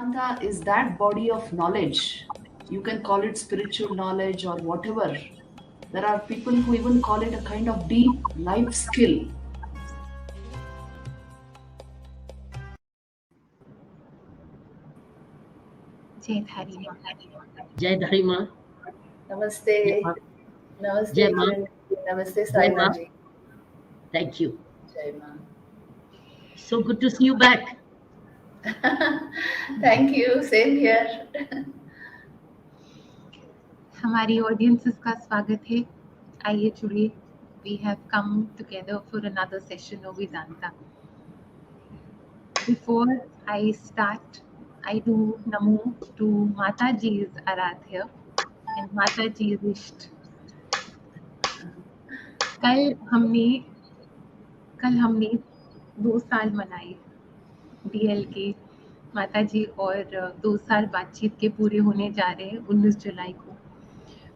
Vedanta is that body of knowledge. You can call it spiritual knowledge or whatever. There are people who even call it a kind of deep life skill. जय धारी माँ। जय धारी माँ। Namaste. Namaste, Jai Ma. Kiran. Namaste, Jai Ma. Saina ji. Thank you. Jai Ma. So good to see you back. Thank you. Same here. हमारी audiences का स्वागत है। आइए जुड़िए। We have come together for another session of Vedanta. Before I start, I do Namo to Mataji's Aradhya and Mataji's Ishт. कल हमने 2 साल मनाए डीएल के माताजी और 2 साल बातचीत के पूरे होने जा रहे हैं 19 जुलाई को।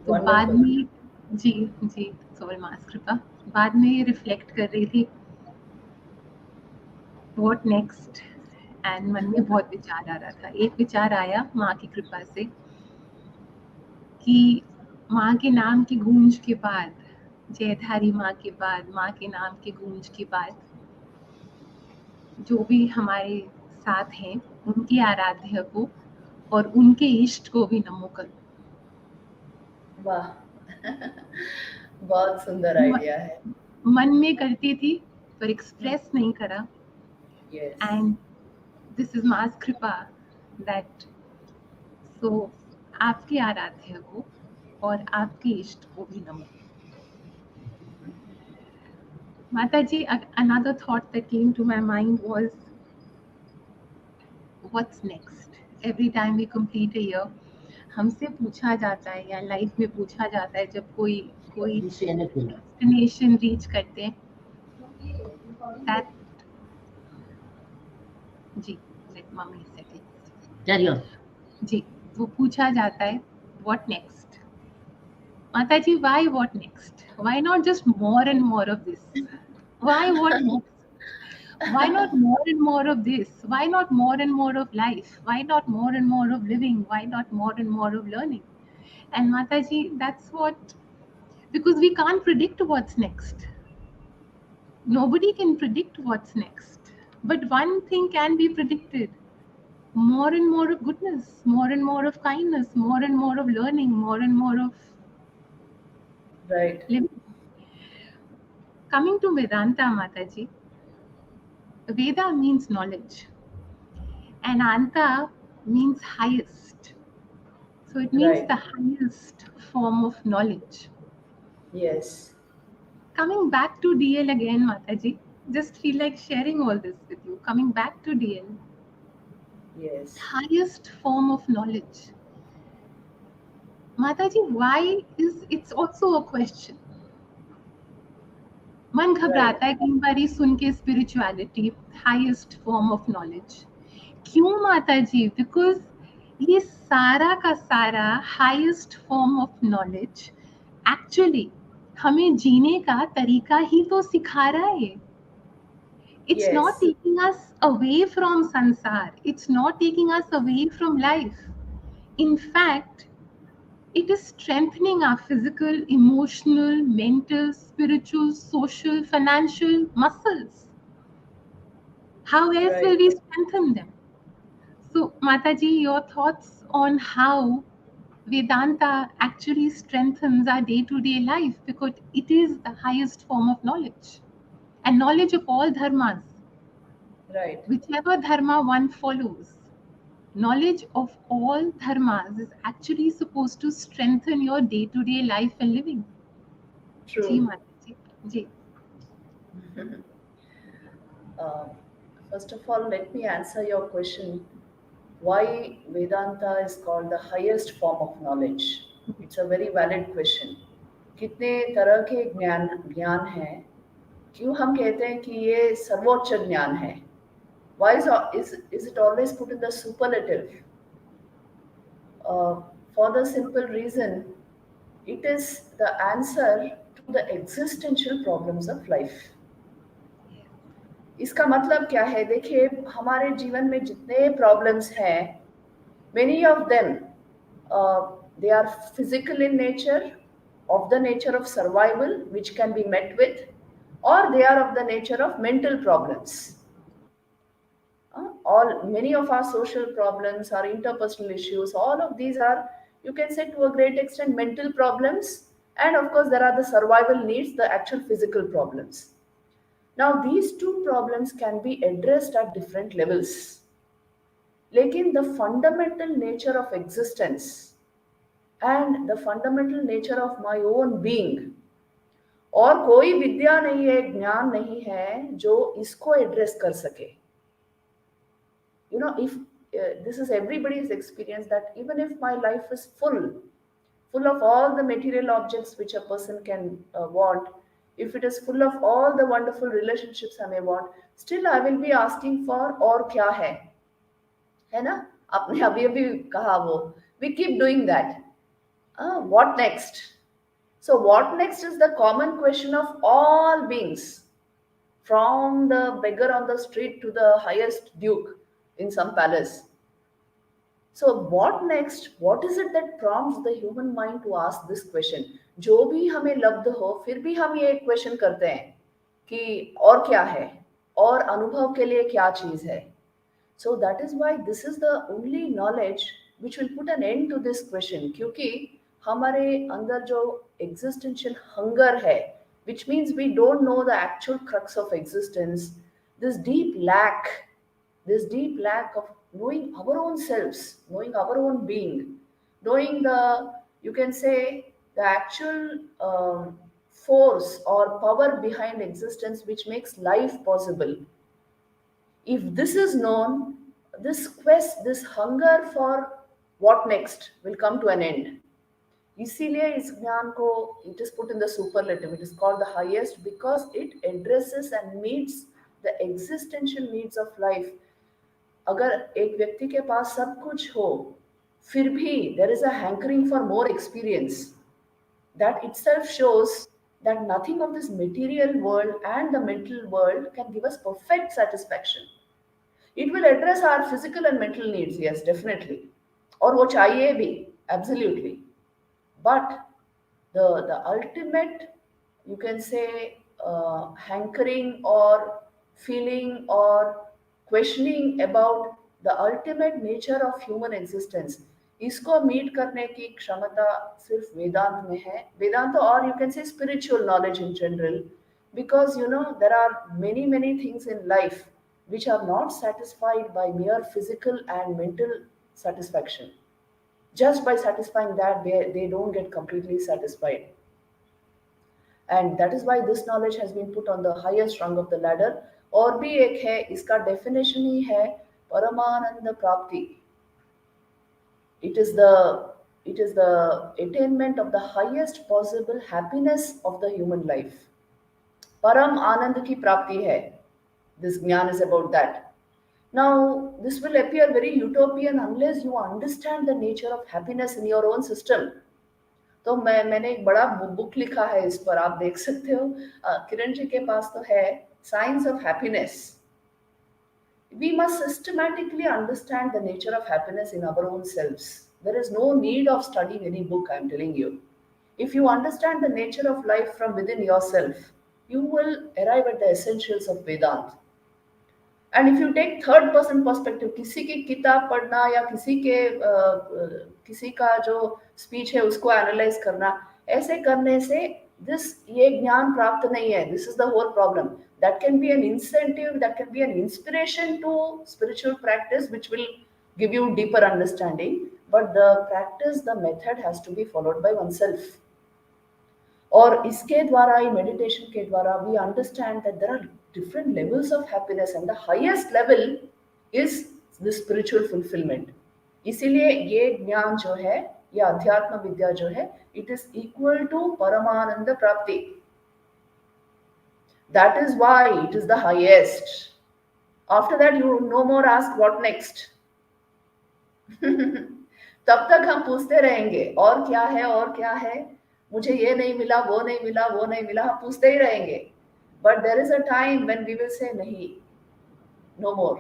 तो बाद में जी सॉरी मास कृपा बाद में रिफ्लेक्ट कर रही थी व्हाट नेक्स्ट एंड मन में बहुत विचार आ रहा था। एक विचार आया माँ की कृपा से कि माँ के नाम की गूंज के बाद, जयधारी माँ के बाद, माँ के नाम के गूंज के बाद जो भी हमारे साथ हैं उनकी आराध्य को और उनके इष्ट को भी नमो करो। वाह, बहुत सुंदर आइडिया है। मन में करती थी पर एक्सप्रेस नहीं करा। एंड दिस इज मास कृपा दैट सो आपके आराध्य को और आपके इष्ट को भी नमो। Mataji, another thought that came to my mind was, what's next? Every time we complete a year, हमसे पूछा जाता है या लाइफ में पूछा जाता है जब कोई डेस्टिनेशन रीच करते हैं, that ji let mummy settle. Carry on. जी, वो पूछा जाता है what next? Mataji, why what next? Why not just more and more of this? Why what next? Why not more and more of this? Why not more and more of life? Why not more and more of living? Why not more and more of learning? And Mataji, that's what, because we can't predict what's next. Nobody can predict what's next. But one thing can be predicted. More and more of goodness, more and more of kindness, more and more of learning, more and more of living. Coming to Vedanta, Mataji, Veda means knowledge. And Anta means highest. So it means the highest form of knowledge. Yes. Coming back to DL again, Mataji, just feel like sharing all this with you. Coming back to DL. Yes. Highest form of knowledge. Mataji, why is it's also a question. मन घबराता है कई बार सुन के spirituality, highest form of knowledge. क्यों माताजी? Because ये सारा का सारा highest form of knowledge actually हमें जीने का तरीका ही तो सिखा रहा है. It's not taking us away from sansar. It's not taking us away from life. In fact, it is strengthening our physical, emotional, mental, spiritual, social, financial muscles. How else will we strengthen them? So, Mataji, your thoughts on how Vedanta actually strengthens our day-to-day life, because it is the highest form of knowledge and knowledge of all dharmas. Right. Whichever dharma one follows, knowledge of all dharmas is actually supposed to strengthen your day-to-day life and living. True. Ji, Mataji. Ji. Uh, First of all, let me answer your question. Why Vedanta is called the highest form of knowledge? It's a very valid question. कितने तरह के ज्ञान ज्ञान हैं? क्यों हम कहते हैं कि ये सर्वोच्च ज्ञान है? Why is it always put in the superlative? Uh, for the simple reason, it is the answer to the existential problems of life. इसका मतलब क्या है? देखिए, हमारे जीवन में जितने प्रॉब्लम्स हैं, many of them, they are physical in nature, of the nature of survival, which can be met with, or they are of the nature of mental problems. All many of our social problems, our interpersonal issues, all of these are, you can say, to a great extent mental problems, and of course there are the survival needs, the actual physical problems. Now these two problems can be addressed at different levels. Lekin the fundamental nature of existence and the fundamental nature of my own being, और कोई विद्या नहीं है, ज्ञान नहीं है जो इसको address कर सके. If this is everybody's experience, that even if my life is full of all the material objects which a person can want, if it is full of all the wonderful relationships I may want, still I will be asking for और क्या है ना? आपने अभी अभी कहा वो, we keep doing that. What next? So what next is the common question of all beings, from the beggar on the street to the highest duke in some palace. So what next? What is it that prompts the human mind to ask this question? जो भी हमें लब्ध हो, फिर भी हम ये question करते हैं कि और क्या है, और अनुभव के लिए क्या चीज है. So that is why this is the only knowledge which will put an end to this question. क्योंकि हमारे अंदर जो existential hunger है, which means we don't know the actual crux of existence, this deep lack, this deep lack of knowing our own selves, knowing our own being, knowing the, you can say, the actual force or power behind existence which makes life possible. If this is known, this quest, this hunger for what next will come to an end. इसीलिए इस ज्ञान को, it is put in the superlative, it is called the highest because it addresses and meets the existential needs of life. अगर एक व्यक्ति के पास सब कुछ हो, फिर भी there is a hankering for more experience, that itself shows that nothing of this material world and the mental world can give us perfect satisfaction. It will address our physical and mental needs, yes, definitely, और वो चाहिए भी, absolutely. But the ultimate, you can say, hankering or feeling or questioning about the ultimate nature of human existence, इसको meet करने की क्षमता सिर्फ वेदांत में है. वेदांत, और you can say spiritual knowledge in general, because there are many things in life which are not satisfied by mere physical and mental satisfaction. Just by satisfying that, they don't get completely satisfied. And that is why this knowledge has been put on the highest rung of the ladder. और भी एक है, इसका definition ही है परमानंद प्राप्ति. It is the attainment of the highest possible happiness of the human life. परम आनंद की प्राप्ति है. This jnana is about that. Now, this will appear very utopian unless you understand the nature of happiness in your own system. तो मैंने एक बड़ा book लिखा है इस पर, आप देख सकते हो. किरण जी के पास तो है, science of happiness. We must systematically understand the nature of happiness in our own selves. There is no need of studying any book, I am telling you. If you understand the nature of life from within yourself, you will arrive at the essentials of Vedanta. And if you take third person perspective, किसी की किताब पढ़ना या किसी का जो speech है उसको एनालाइज करना, ऐसे करने से ये ज्ञान प्राप्त नहीं है. This is the whole problem. That can be an incentive, that can be an inspiration to spiritual practice which will give you deeper understanding, but the practice, the method has to be followed by oneself. और इसके द्वारा ही meditation के द्वारा we understand that there are different levels of happiness and the highest level is the spiritual fulfilment. इसीलिए ये ज्ञान जो है, ये अध्यात्म विद्या जो है, इट इज इक्वल टू परमानंद प्राप्ति. That is why it is the highest. After that, you no more ask what next. तब तक हम पूछते रहेंगे और क्या है, और क्या है, मुझे ये नहीं मिला, वो नहीं मिला, वो नहीं मिला, हम पूछते ही रहेंगे. But there is a time when we will say नहीं, no more.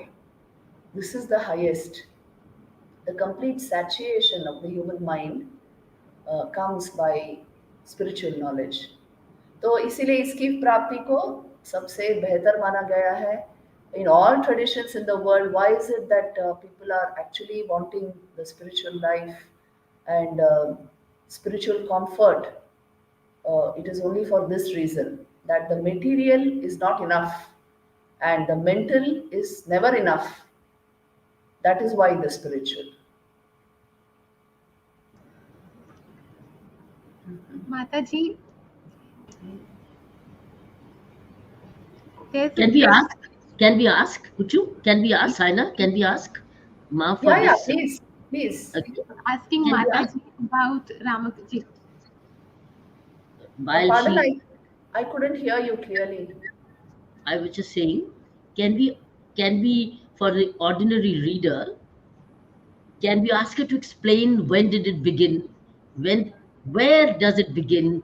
This is the highest. The complete satiation of the human mind comes by spiritual knowledge. तो इसीलिए इसकी प्राप्ति को सबसे बेहतर माना गया है. In all traditions in the world, why is it that people are actually wanting the spiritual life and spiritual comfort? It is only for this reason, that the material is not enough and the mental is never enough. That is why the spiritual. Mataji, there's Can we ask? Can we ask? Kuchu? Can we ask? Saina? Can we ask? Ma, for Yeah, this. please, please. Okay. asking Can we Mataji about Ramaji. While Pardon, she, I couldn't hear you clearly. I was just saying, can we, for the ordinary reader, can we ask her to explain when did it begin? Where does it begin?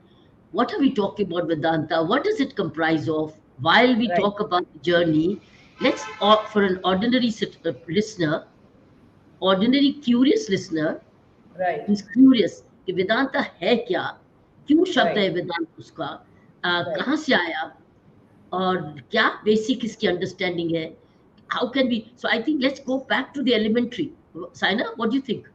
What are we talking about Vedanta? What does it comprise of? While we Right. talk about the journey, let's, for an ordinary listener, ordinary curious listener, Right. who's curious कि वेदांता है क्या, क्यों शब्द है Right. वेदांत उसका, Right. कहाँ से आया, और क्या बेसिक इसकी अंडरस्टैंडिंग है, how can we, so I think let's go back to the elementary. Saina, what do you think?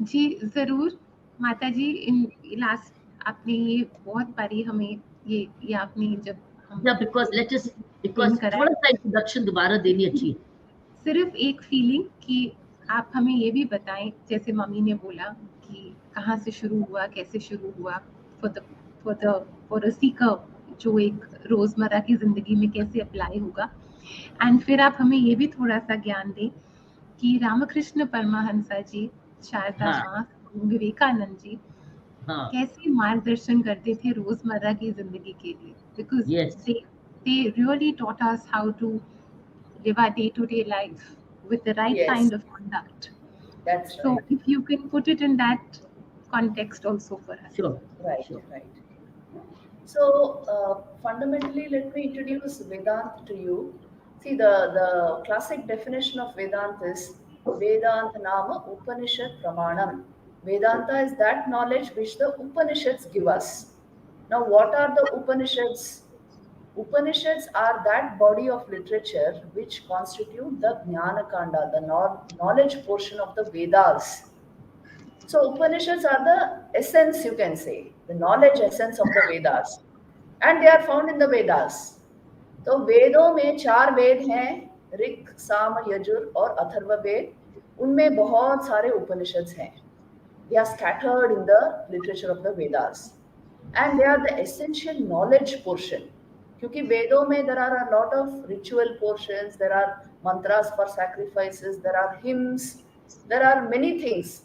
जी जरूर माताजी. इन लास्ट आपने ये बहुत बारी हमें ये आपने जब हम Yeah, because because करा थोड़ा सा इंट्रोडक्शन दोबारा देनी अच्छी है. सिर्फ एक फीलिंग कि आप हमें ये भी बताएं, जैसे मम्मी ने बोला कि कहाँ से शुरू हुआ, कैसे शुरू हुआ, फॉर अ सीकर जो एक रोजमर्रा की जिंदगी में कैसे अप्लाई होगा. एंड फिर आप हमें ये भी थोड़ा सा ज्ञान दें कि रामकृष्ण परमहंसा जी, शारदा हाँ. माँ, विवेकानंद जी हाँ. कैसे मार्गदर्शन करते थे रोजमर्रा की जिंदगी के लिए, because Yes. they really taught us how to live our day-to-day life with the right Yes. kind of conduct. That's So right. if you can put it in that context also for us. Sure. Right, Sure. right. So fundamentally, let me introduce Vedanta to you. See, the classic definition of Vedanta is Vedanta Nama Upanishad Pramanam. Vedanta is that knowledge which the Upanishads give us. Now, what are the Upanishads? Upanishads are that body of literature which constitute the Jnana Kanda, the knowledge portion of the Vedas. So Upanishads are the essence, you can say, the knowledge essence of the Vedas, and they are found in the Vedas. तो वेदों में 4 वेद हैं, ऋक, साम, यजुर और अथर्व वेद. उनमें बहुत सारे उपनिषद्स हैं. They are scattered in the literature of the Vedas, and they are the essential knowledge portion. क्योंकि वेदों में there are a lot of ritual portions, there are mantras for sacrifices, there are hymns, there are many things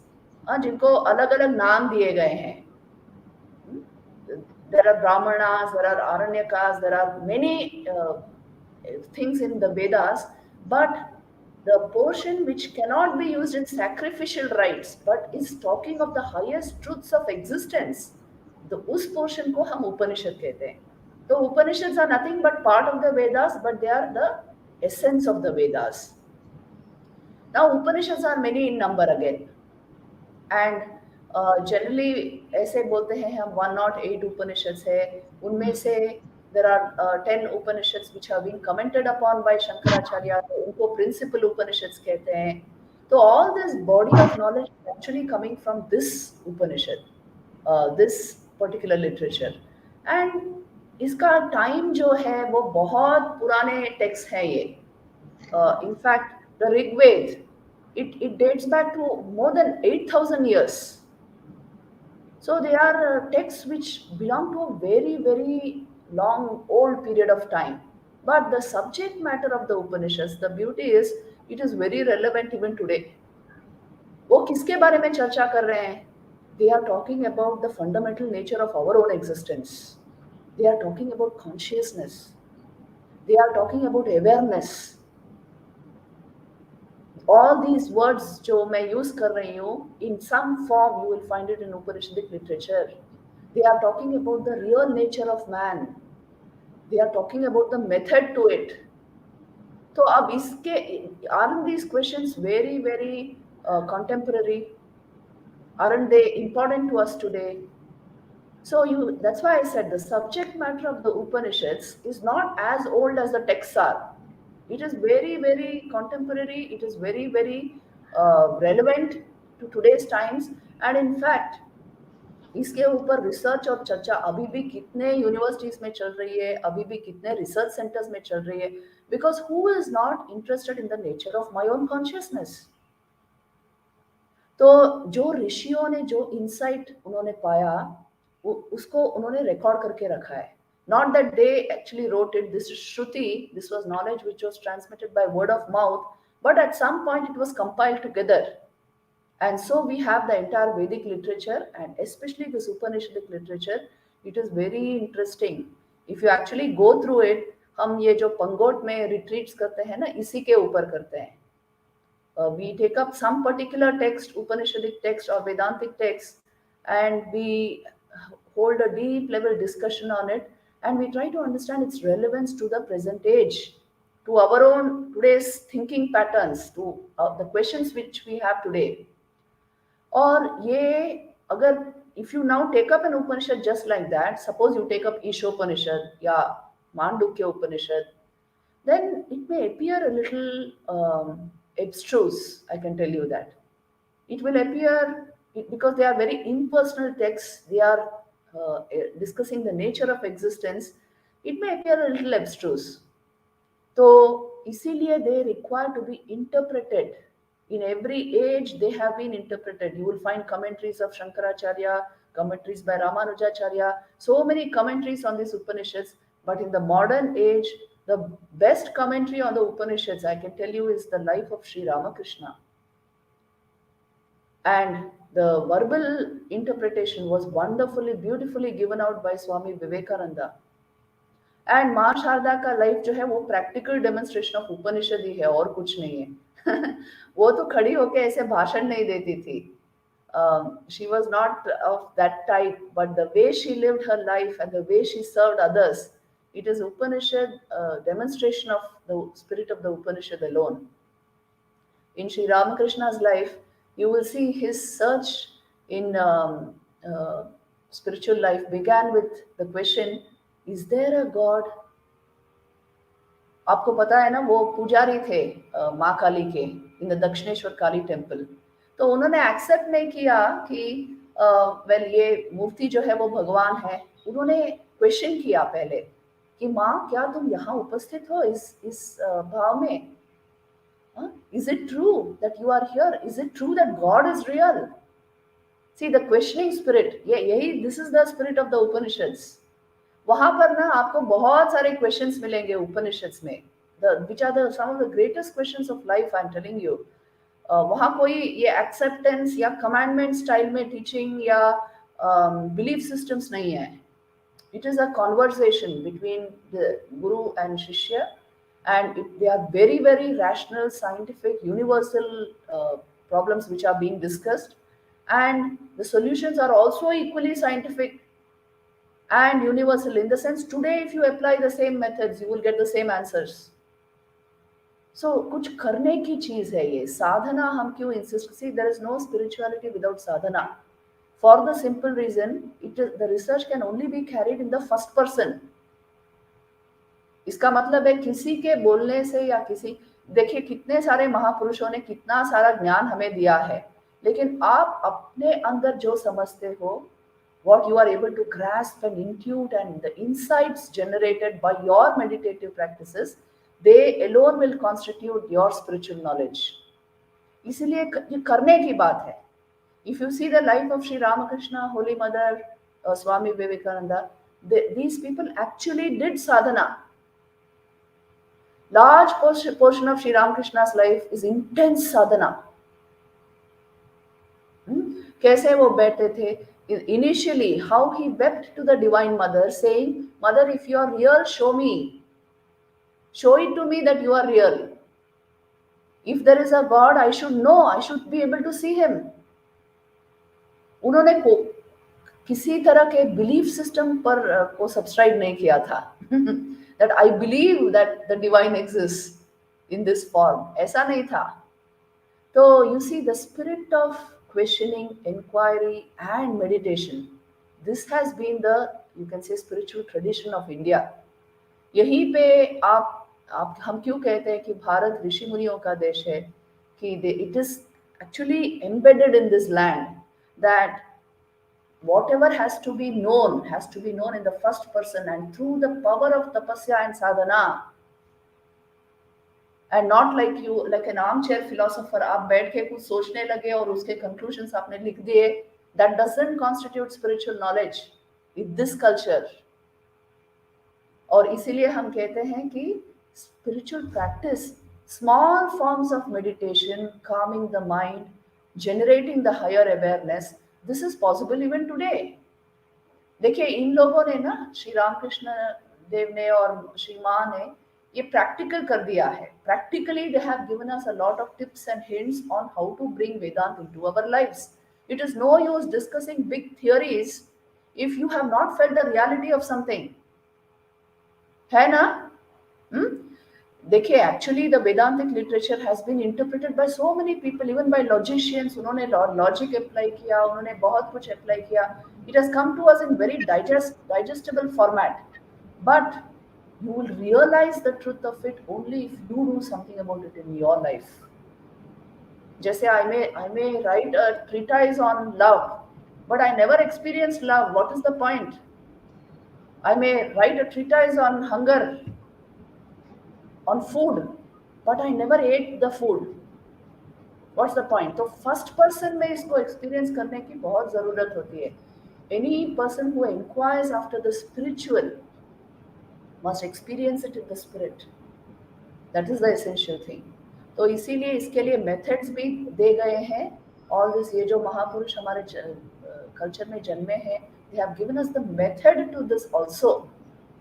जिनको अलग अलग नाम दिए गए हैं. There are brahmanas, there are aranyakas, there are many things in the Vedas, but the portion which cannot be used in sacrificial rites but is talking of the highest truths of existence, तो उस portion को हम उपनिषद कहते हैं. तो Upanishads are nothing but part of the Vedas, but they are the essence of the Vedas. Now Upanishads are many in number again, and generally ऐसे बोलते हैं हम 108 Upanishads है. उनमें से there are 10 Upanishads which have been commented upon by Shankaracharya, तो उनको principal Upanishads कहते हैं. तो all this body of knowledge is actually coming from this Upanishad, this particular literature. And इसका टाइम जो है वो बहुत पुराने टेक्स्ट है ये. In fact, the Rigved, it dates back to more than 8,000 years. So they are texts which belong to a very, very long, old period of time. But the subject matter of the Upanishads, the beauty is, it is very relevant even today. वो किसके बारे में चर्चा कर रहे हैं? They are talking about the fundamental nature of our own existence. They are talking about consciousness. They are talking about awareness. All these words जो मैं use कर रही हूँ, in some form you will find it in Upanishadic literature. They are talking about the real nature of man. They are talking about the method to it. तो अब इसके aren't these questions very, very contemporary? Aren't they important to us today? So that's why I said the subject matter of the Upanishads is not as old as the texts are. It is very, very contemporary. It is very, very relevant to today's times. And in fact, इसके ऊपर research और चर्चा अभी भी कितने universities में चल रही है, अभी भी कितने रिसर्च सेंटर्स में चल रही है, because who is not interested in the nature of my own consciousness. तो जो ऋषियों ने जो इंसाइट उन्होंने पाया, उसको उन्होंने रिकॉर्ड करके रखा है. Not that they actually wrote it. This is Shruti. This was knowledge which was transmitted by word of mouth. But at some point it was compiled together. And so we have the entire Vedic literature, and especially this Upanishadic literature. It is very interesting. If you actually go through it, हम ये जो पंगोट में retreats करते हैं ना, इसी के ऊपर करते हैं. We take up some particular text, Upanishadic text or Vedantic text, and we hold a deep level discussion on it, and we try to understand its relevance to the present age, to our own today's thinking patterns, to the questions which we have today. और ये अगर if you now take up an Upanishad just like that, suppose you take up Ishopanishad या Mandukya Upanishad, then it may appear a little abstruse, I can tell you that. It will appear, because they are very impersonal texts, they are discussing the nature of existence, it may appear a little abstruse. तो इसीलिए they require to be interpreted. In every age they have been interpreted. You will find commentaries of Shankaracharya, commentaries by Ramanujacharya, so many commentaries on these Upanishads. But in the modern age, the best commentary on the Upanishads, I can tell you, is the life of Sri Ramakrishna. And the verbal interpretation was wonderfully, beautifully given out by Swami Vivekananda. And माँ शारदा का life जो है वो practical demonstration of उपनिषद ही है, और कुछ नहीं है. वो तो खड़ी होके ऐसे भाषण नहीं देती थी. She was not of that type, but the way she lived her life and the way she served others, it is Upanishad demonstration of the spirit of the Upanishad alone. In Sri Ramakrishna's life, you will see his search in spiritual life began with the question, is there a God? आपको पता है ना, वो पुजारी थे माँ काली के in the Dakshineswar Kali temple. तो उन्होंने एक्सेप्ट नहीं किया कि वेल ये मूर्ति जो है वो भगवान है. उन्होंने क्वेश्चन किया पहले कि माँ क्या तुम यहाँ उपस्थित हो इस भाव में? Is it true that you are here? Is it true that God is real? See, the questioning spirit, यही this is the spirit of the Upanishads. वहां पर ना आपको बहुत सारे क्वेश्चंस मिलेंगे उपनिषद्स में, which are the some of the greatest questions of life, I am telling you. वहां कोई ये एक्सेप्टेंस या कमांडमेंट स्टाइल में टीचिंग या बिलीफ सिस्टम्स नहीं है. It is a conversation between the Guru and शिष्य, and they are very, very rational, scientific, universal problems which are being discussed, and the solutions are also equally scientific and universal, in the sense today if you apply the same methods you will get the same answers. So कुछ करने की चीज है ये साधना. हम क्यों insist? See, there is no spirituality without sadhana, for the simple reason the research can only be carried in the first person. इसका मतलब है किसी के बोलने से या किसी, देखिए कितने सारे महापुरुषों ने कितना सारा ज्ञान हमें दिया है, लेकिन आप अपने अंदर जो समझते हो, what you are able to grasp and intuit, and the insights generated by your meditative practices, they alone will constitute your spiritual knowledge. इसलिए ये करने की बात है. If you see the life of Sri Ramakrishna, Holy Mother, Swami Vivekananda, these people actually did sadhana. Large portion of Sri Ramakrishna's life is intense sadhana. कैसे वो बैठे थे? Initially, how he wept to the Divine Mother, saying, "Mother, if you are real, show me. Show it to me that you are real. If there is a God, I should know. I should be able to see him." उन्होंने किसी तरह के belief system पर को subscribe नहीं किया था that I believe that the divine exists in this form. ऐसा नहीं था. So you see the spirit of questioning, inquiry and meditation. This has been the, you can say, spiritual tradition of India. यहीं पे आप हम क्यों कहते हैं कि भारत ऋषि मुनियों का देश है, कि it is actually embedded in this land that whatever has to be known in the first person, and through the power of tapasya and sadhana, and not like an armchair philosopher, आप बैठ के कुछ सोचने लगे और उसके conclusions आपने लिख दिए. That doesn't constitute spiritual knowledge in this culture. और इसीलिए हम कहते हैं कि spiritual practice, small forms of meditation, calming the mind, generating the higher awareness, this is possible even today. देखिए इन लोगों ने ना, श्री रामकृष्ण देव ने और श्री माँ ने ये प्रैक्टिकल कर दिया है. Practically they have given us a lot of tips and hints on how to bring Vedanta into our lives. It is no use discussing big theories if you have not felt the reality of something, है ना? देखिए actually the Vedantic literature has been interpreted by so many people, even by logicians. उन्होंने logic apply किया, उन्होंने बहुत कुछ apply किया. It has come to us in very digestible format, but you will realize the truth of it only if you do something about it in your life. जैसे I may write a treatise on love, but I never experienced love. What is the point? I may write a treatise on hunger, on food, but I never ate the food. What's the point? तो first person में इसको experience करने की बहुत ज़रूरत होती है. Any person who inquires after the spiritual must experience it in the spirit. That is the essential thing. तो इसीलिए इसके लिए मेथड्स भी दे गए हैं. All this, ये जो महापुरुष हमारे कल्चर में जन्मे हैं, they have given us the method to this also.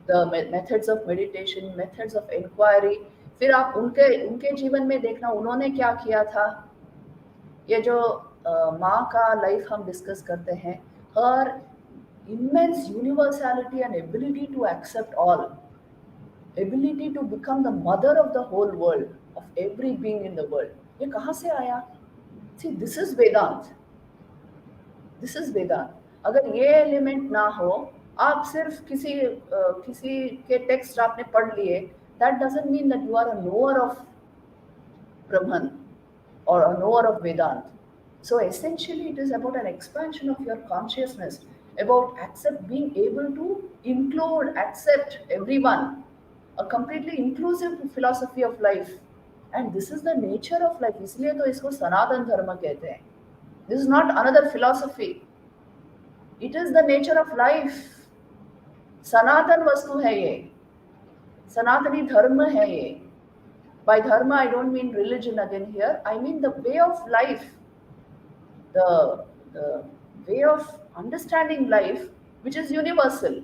The methods of meditation, methods of inquiry. फिर आप उनके जीवन में देखना उन्होंने क्या किया था. ये जो माँ का लाइफ हम डिस्कस करते हैं, her immense universality and ability to accept all, ability to become the mother of the whole world, of every being in the world. ये कहाँ से आया? See, this is Vedant. This is Vedant. अगर ये element ना हो, आप सिर्फ किसी के टेक्स्ट आपने पढ़ लिए, that doesn't mean that you are a knower of Brahman or a knower of Vedant. So essentially it is about an expansion of your consciousness, about being able to include, accept everyone, a completely inclusive philosophy of life. And this is the nature of life. इसलिए तो इसको सनातन धर्म कहते हैं. This is not another philosophy. It is the nature of life. सनातन वस्तु है ये, सनातनी धर्म है ये. By dharma, I don't mean religion again here. I mean the way of life, the way of understanding life, which is universal.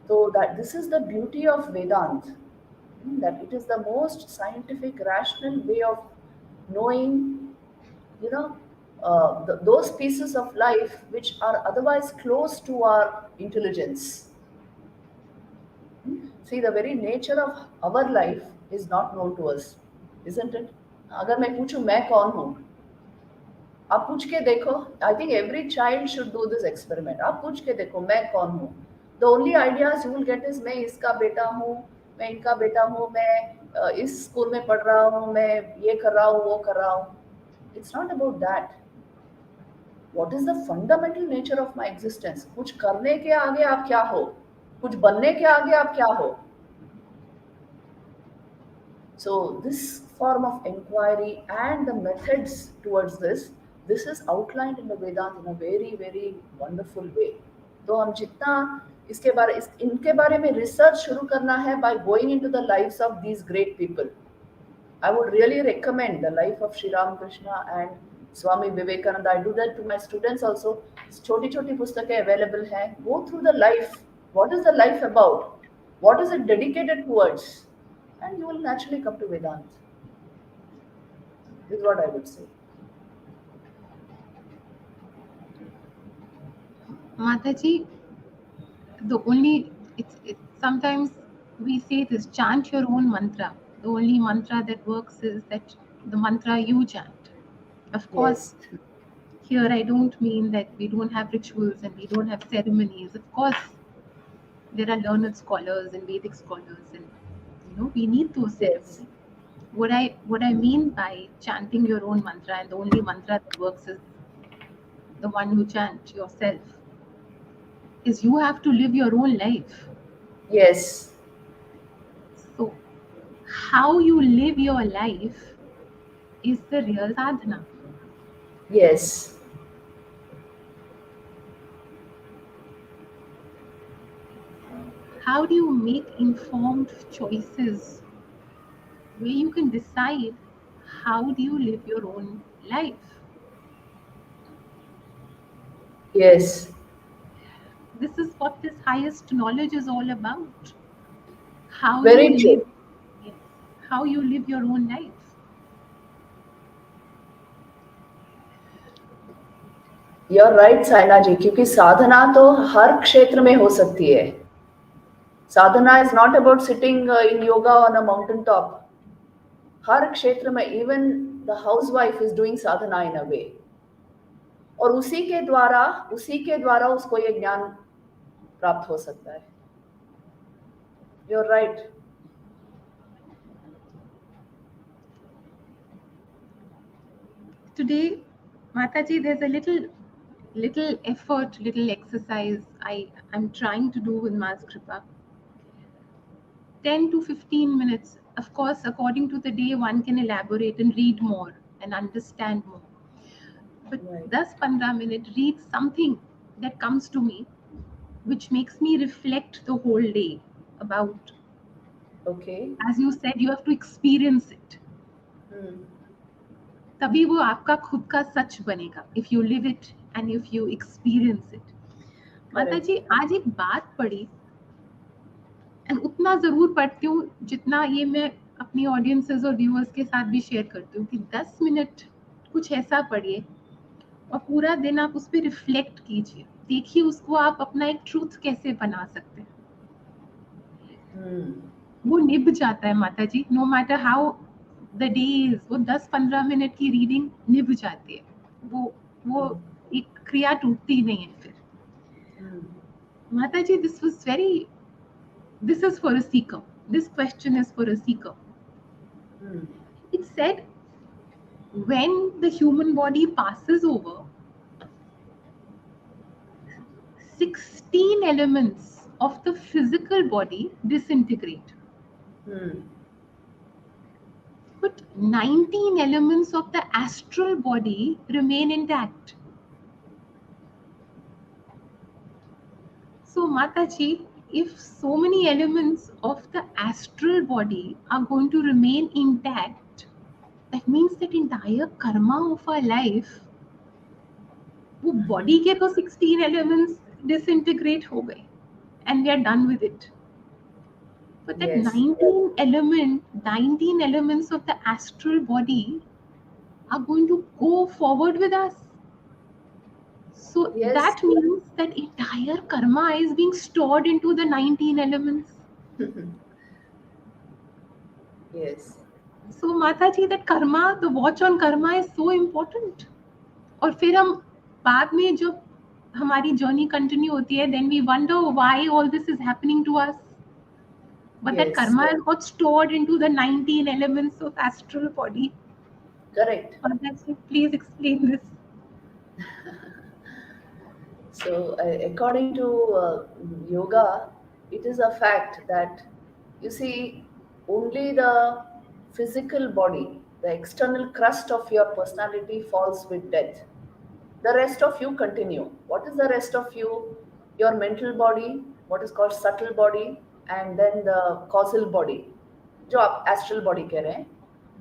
So that this is the beauty of Vedant, that it is the most scientific, rational way of knowing, those pieces of life which are otherwise close to our intelligence. See, the very nature of our life is not known to us, isn't it? अगर मैं पूछूं मैं कौन हूँ, आप पूछ के देखो. I think every child should do this experiment. आप पूछ के देखो मैं कौन हूँ. The only ideas you will get is मैं इसका बेटा हूँ, मैं इनका बेटा हूँ, मैं इस स्कूल में पढ़ रहा हूँ, मैं ये कर रहा हूँ, वो कर रहा हूँ. It's not about that. What is the fundamental nature of my existence? कुछ करने के आगे आप क्या हो, कुछ बनने के आगे आप क्या हो. So this form of inquiry and the methods towards this This is outlined in the Vedant in a very very wonderful way. तो हम जितना इनके बारे में रिसर्च शुरू करना है by going into the lives of these great people. I would really recommend the life of Sri Ramakrishna and Swami Vivekananda. I do that to my students also. छोटी छोटी पुस्तकें available हैं. Go through the life. What is the life about? What is it dedicated towards? And you will naturally come to Vedanta. Is what I would say. Mataji, the only it's sometimes we say this, chant your own mantra. The only mantra that works is that the mantra you chant. Of course, Yes. here I don't mean that we don't have rituals and we don't have ceremonies. Of course, there are learned scholars and Vedic scholars, and we need those Yes. ceremonies. What I mean by chanting your own mantra, and the only mantra that works is the one you chant yourself, is you have to live your own life. Yes. So how you live your life is the real sadhana. Yes. How do you make informed choices where you can decide how do you live your own life? Yes. This is what this highest knowledge is all about. How you Very live, true. yes, how you live your own life. You're right, Saina जी, क्योंकि साधना तो हर क्षेत्र में हो सकती है. Sadhana is not about sitting in yoga on a mountain top. हर क्षेत्र में, even the housewife is doing sadhana in a way. और उसी के द्वारा उसको ये ज्ञान प्राप्त हो सकता है. You're right. Today, Mataji, there's a little effort, little exercise I'm trying to do with Ma's Kripa. 10 to 15 minutes. Of course, according to the day, one can elaborate and read more and understand more. But Right. 10-15 minutes, read something that comes to me, which makes me reflect the whole day about, Okay. as you said, you have to experience it. तभी वो आपका खुद का सच बनेगा. If you live it and if you experience it. माता जी, आज एक बात पढ़ी, एंड उतना जरूर पढ़ती हूँ जितना ये मैं अपनी ऑडियंसेस और व्यूअर्स के साथ भी शेयर करती हूँ, कि 10 मिनट कुछ ऐसा पढ़िए और पूरा दिन आप उस पर रिफ्लेक्ट कीजिए. देखिए उसको आप अपना एक ट्रूथ कैसे बना सकते हैं. वो निभ जाता है माता जी. No matter how the day is, वो 10-15 मिनट की रीडिंग निभ जाती है. वो एक क्रिया टूटती नहीं है फिर. माता जी, this is for a seeker. This question is for a seeker. It said, when the human body passes over, 16 elements of the physical body disintegrate. But 19 elements of the astral body remain intact. So Mataji, if so many elements of the astral body are going to remain intact, that means that entire karma of our life, वो body के तो 16 elements disintegrate हो गए and we are done with it. But that Yes. 19 elements of the astral body are going to go forward with us. So Yes. that means that entire karma is being stored into the 19 elements. Yes. So Mataji, that karma, the watch on karma is so important. और फिर हम बाद में जब हमारी journey continue होती है, then we wonder why all this is happening to us. But that Yes. karma is got stored into the 19 elements of astral body. Correct. Mataji, please explain this. So, according to yoga, it is a fact that you see only the physical body, the external crust of your personality falls with death. The rest of you continue. What is the rest of you? Your mental body, what is called subtle body, and then the causal body, जो आप astral body कह रहे हैं,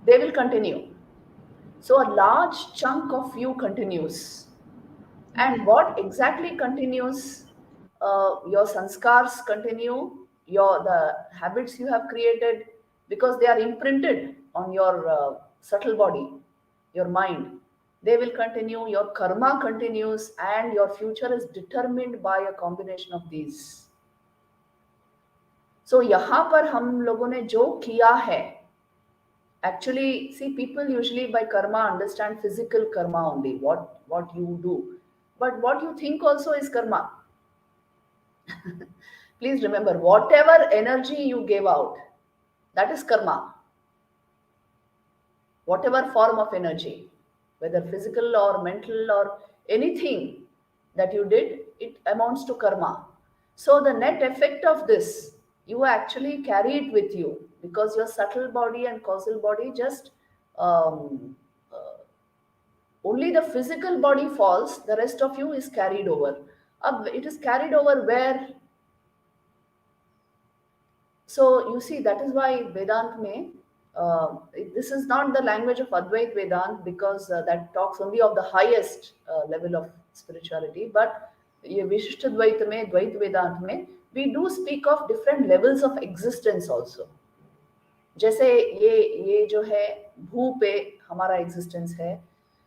they will continue. So a large chunk of you continues. And what exactly continues? Your sanskars continue, your the habits you have created, because they are imprinted on your subtle body, your mind. They will continue. Your karma continues, and your future is determined by a combination of these. So यहाँ पर हम लोगों ने जो किया है, actually, see, people usually by karma understand physical karma only, what you do, but what you think also is karma. Please remember, whatever energy you gave out, that is karma. Whatever form of energy, whether physical or mental or anything that you did, it amounts to karma. So the net effect of this, you actually carry it with you, because your subtle body and causal body just um, only the physical body falls, the rest of you is carried over. It is carried over where? So you see, that is why Vedant may, this is not the language of Advait Vedant, because that talks only of the highest level of spirituality. But ये विशिष्ट द्वैत में, द्वैत वेदांत में, we do speak of different levels of existence also. जैसे ये जो है भू पे हमारा existence है.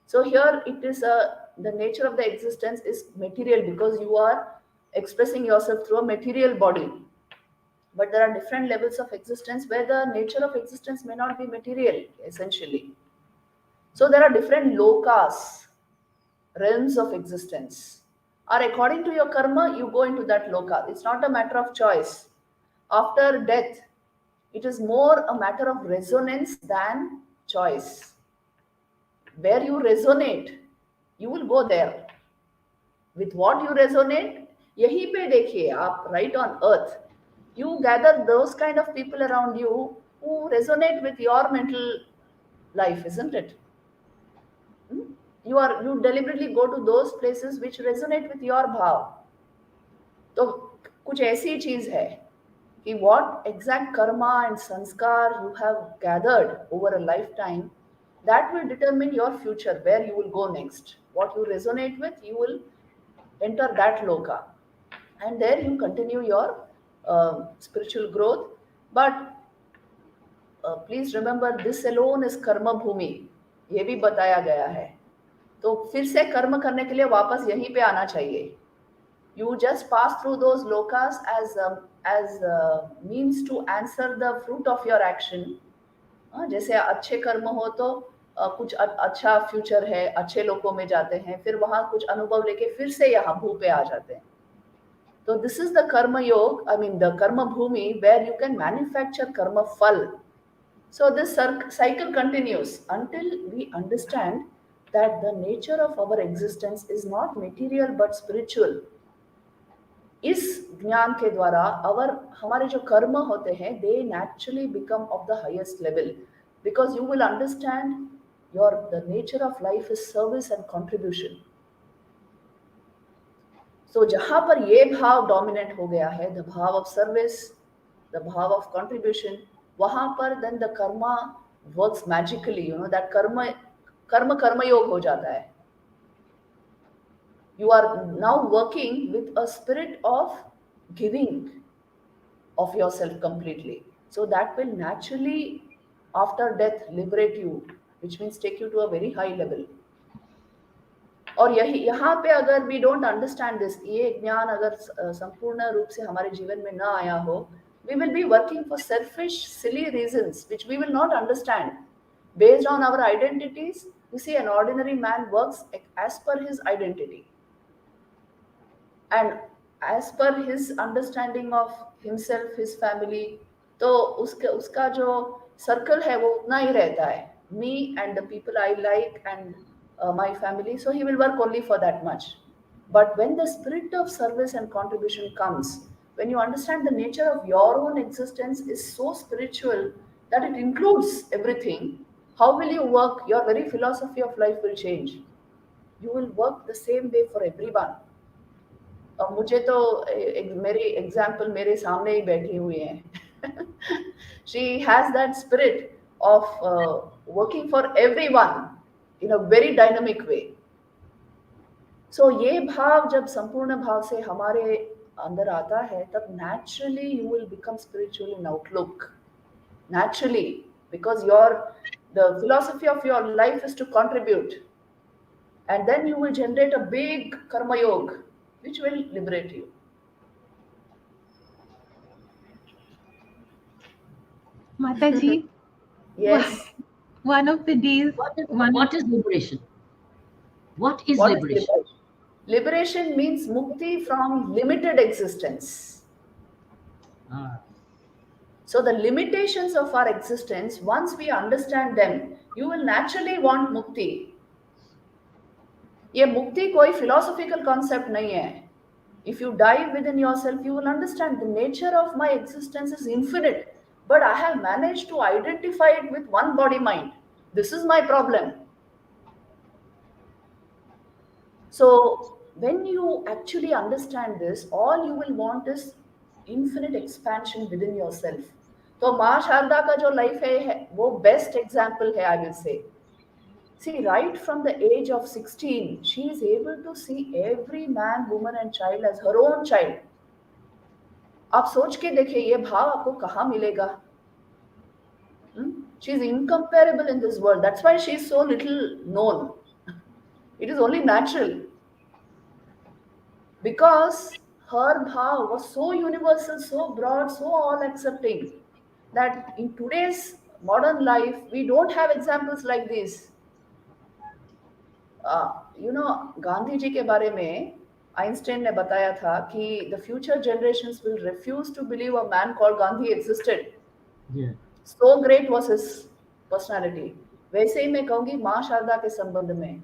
So here it is the nature of the existence is material, because you are expressing yourself through a material body. But there are different levels of existence where the nature of existence may not be material, essentially. So there are different lokas, realms of existence. Or according to your karma, you go into that loka. It's not a matter of choice. After death, it is more a matter of resonance than choice. Where you resonate, you will go there. With what you resonate, यहीं पे देखिए आप, right on earth, you gather those kind of people around you who resonate with your mental life, isn't it? You deliberately go to those places which resonate with your bhav. तो कुछ ऐसी चीज है कि what exact karma and sanskar you have gathered over a lifetime, that will determine your future, where you will go next. What you resonate with, you will enter that loka, and there you continue your spiritual growth. But please remember, this alone is कर्म भूमि, ये भी बताया गया है. तो फिर से कर्म करने के लिए वापस यहीं पे आना चाहिए. You just pass through those लोकास as means to answer the fruit of your action. जैसे अच्छे कर्म हो तो कुछ अच्छा फ्यूचर है, अच्छे लोकों में जाते हैं, फिर वहां कुछ अनुभव लेके फिर से यहाँ भू पे आ जाते हैं. तो दिस इज द कर्म योग, आई मीन द कर्म भूमि, वेर यू कैन मैन्युफैक्चर कर्म फल. So this cycle continues until we understand that the nature of our existence is not material but spiritual. इस ज्ञान के द्वारा हमारे जो कर्म होते हैं, they naturally become of the highest level, because you will understand the nature of life is service and contribution. So जहां पर ये भाव dominant हो गया है, the भाव of service, the भाव of contribution, वहां पर then the karma works magically. That कर्म योग हो जाता है. You are now working with a spirit of giving of yourself completely. So that will naturally after death liberate you, which means take you to a very high level. और यहाँ पे अगर we don't understand this, ये ज्ञान अगर संपूर्ण रूप से हमारे जीवन में ना आया हो, we will be working for selfish, silly reasons which we will not understand. Based on our identities, you see, an ordinary man works as per his identity and as per his understanding of himself, his family. तो उसका जो circle है वो उतना ही रहता है, me and the people I like and my family. So he will work only for that much. But when the spirit of service and contribution comes, when you understand the nature of your own existence is so spiritual that it includes everything, how will you work? Your very philosophy of life will change. You will work the same way for everyone. और मुझे तो मेरी example मेरे सामने ही बैठी हुई है. She has that spirit of working for everyone in a very dynamic way. So ये भाव जब संपूर्ण भाव से हमारे अंदर आता है, तब naturally you will become spiritual in outlook. Naturally, because the philosophy of your life is to contribute, and then you will generate a big karma yoga which will liberate you. Mataji, Yes. one of the days, one of What is liberation? What is What is liberation? liberation? Liberation means mukti from limited existence. Ah, So the limitations of our existence, once we understand them, you will naturally want mukti. ये मुक्ति कोई philosophical concept नहीं है. If you dive within yourself, you will understand the nature of my existence is infinite, but I have managed to identify it with one body mind. This is my problem. So when you actually understand this, all you will want is infinite expansion within yourself. तो माँ शारदा का जो life है वो best example है, I will say. See, right from the age of 16, she is able to see every man, woman and child as her own child. आप सोच के देखिए ये भाव आपको कहाँ मिलेगा? She is incomparable in this world. That's why she is so little known. It is only natural. Because her bhav was so universal, so broad, so all accepting, that in today's modern life, we don't have examples like this. Gandhi ji के बारे में Einstein ने बताया था कि the future generations will refuse to believe a man called Gandhi existed. yeah. So great was his personality. वैसे ही मैं कहूंगी माँ शारदा के संबंध में